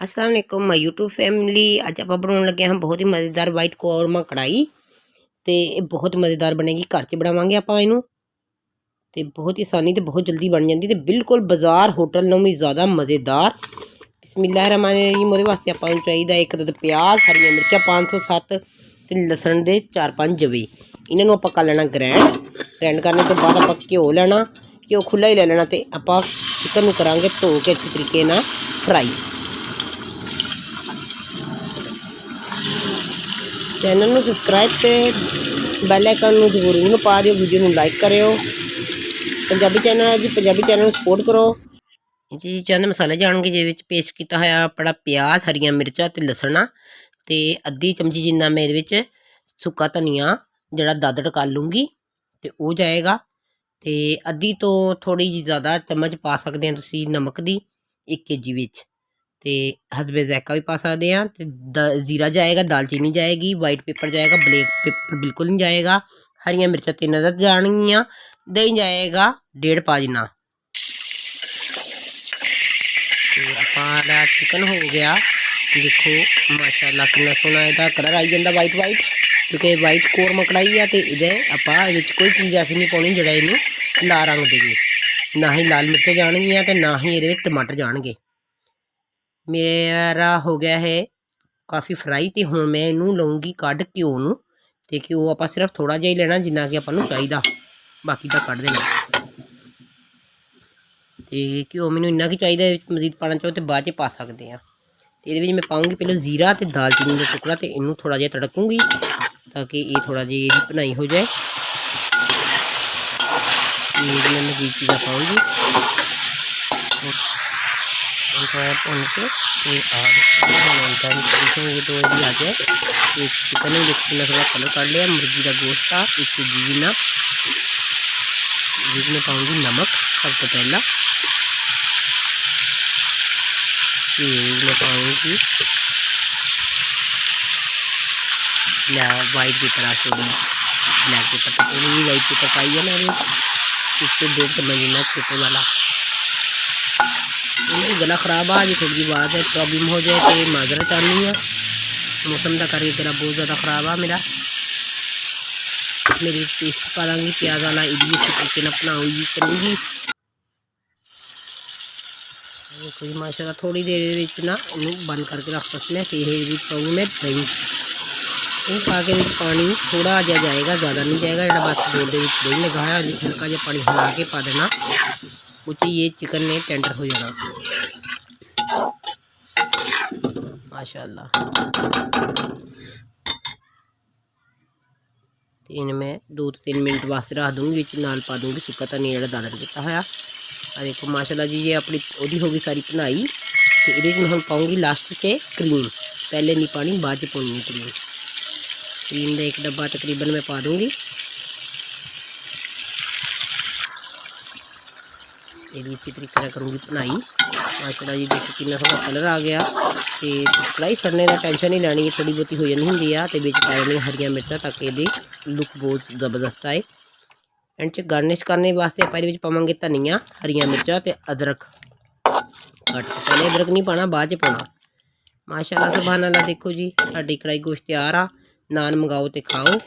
अस्सलाम वालेकुम my YouTube family. अज आप बनाने लगे हैं बहुत ही मज़ेदार वाइट कौरमा कढ़ाई। तो ये बहुत मज़ेदार बनेगी, घर च बनावांगे आप इनू। तो बहुत ही आसानी तो बहुत जल्दी बन जाती, तो बिल्कुल बाजार होटल नालों भी ज़्यादा मज़ेदार। बिस्मिल्लाहिर्रहमानिर्रहीम। वो वास्ते आपको चाहिए एक तो प्याज, हरिया मिर्चा 507 तो लसन के 4-5 जवे। इन्होंने आप कर लेना ग्रैंड करने के बाद आप घ्यो लेना, घ्यो खुला ही ले लेना। तो आप चिकन करांगे धो के अच्छे तरीके ना फ्राई। चैनल में सबसक्राइब से बैल आइकन जरूर पा दियो, वीडियो में लाइक करो। पंजाबी चैनल है जी, पंजाबी चैनल सपोर्ट करो जी। चंद मसाले जाएंगे जिस पेस्ट किया है अपना प्याज, हरिया मिर्चा तो लसन, तो अद्धी चमची जिन्ना मैं ये सुक्का धनिया जड़ा दादड़ कर लूँगी तो वो जाएगा। तो अद्धी तो थोड़ी जी ज़्यादा चम्मच पा सकते हैं तुसी नमक दी 1 kg विच। तो हसबे ज़ायका भी पा सकते हैं। तो जीरा जाएगा, दालचीनी जाएगी, वाइट पेपर जाएगा, ब्लैक पेपर बिल्कुल नहीं जाएगा। हरिया मिर्चा 3 अदद जाएगियाँ, दही जाएगा 1.5 पा जिना। चिकन हो गया, देखो माशाल्लाह कितना सोहना इसका कलर आई जाता वाइट वाइट, क्योंकि वाइट कौरमा कढ़ाई है। तो ये आप कोई चीज़ ऐसी नहीं पानी जरा इनू लाल रंग देगी, ना ही लाल मिर्च जाएगियाँ तो ना ही ये टमाटर जाएंगे। मेरा हो गया है काफ़ी फ्राई, तो हुण मैं इनू लऊँगी कढ़ घ्यो नूं। तो घ्यो आप सिर्फ थोड़ा जिहा ही लेना जिन्ना कि आपां नूं चाहिदा, बाकी तो कढ़ देना। तो घ्यो मैनूं इन्ना कि चाहिए, मजीद पाना चाहो तो बाद च पा सकते हैं। तो ये मैं पाऊँगी पहले जीरा तो दालचीनी का टुकड़ा, तो इनू थोड़ा जिहा तड़कूँगी ताकि ये थोड़ा जी भुनाई हो जाए। मैं मजीद चीज़ा पाऊँगी थोड़ा भुन के, तो आ जाए चिकन देखना थोड़ा कलर कर लिया। मुर्गी का गोश्त था 1 kg ना, जिसमें पाऊँगी नमक सब तो पहला, मैं पाऊँगी white paper, sorry black pepper, तो पूरी वाइट पेपर पाई है ना, इससे 1.5 चम्मच जितना छोटे वाला। उनकी गला खराब आ जी, थोड़ी आवाज़ है प्रॉब्लम हो जाए तो माजरत चाहनी है, मौसम का करके गला बहुत ज़्यादा खराब आ मेरा। मेरी पेस्ट पा दूँगी प्याज वाला, ये भी अच्छी तरीके बनाऊँगी करूँगी। देखो जी माशाल्लाह थोड़ी देर ना बंद करके रख सकते हैं। फिर पाऊँगी मैं दही, वो पा के पानी थोड़ा जहा जाएगा, ज़्यादा नहीं जाएगा। जो बस बोल दही लगाया हल्का जहा पानी हिला के पा देना, मुझे ये चिकन ने टेंडर हो जाना माशाल्लाह। तो इनमें 2-3 मिनट वास्ते रख दूँगी, नाल पा दूँगी सुक्का धनिया जो दादड़ किया होया। देखो माशाल्लाह जी ये अपनी ओदी होगी सारी भुनाई। तो ये हम पाऊँगी लास्ट से क्रीम, पहले नहीं पानी बाद च पानी क्रीम। क्रीम का 1 डब्बा तकरीबन मैं पा दूँगी। ये भी इसी तरीके से करूँगी भुनाई माशाल्लाह जी। देखो कितना थोड़ा कलर आ गया। तो कढ़ाई सड़ने का टेंशन नहीं लैनी, थोड़ी बहुती हो जानी होंगी आ। तो बिच पा देनी हरिया मिर्चा ताकि ये लुक बहुत ज़बरदस्त आए। एंड च गार्निश करने वास्ते आप ये पावांगे धनिया, हरिया मिर्चा तो अदरक कट, पहले अदरक नहीं पाना बाद च पाना। माशाल्लाह सुभान अल्लाह। देखो जी साड़ी कढ़ाई गोश्त तैयार आ, नान मंगाओ तो खाओ।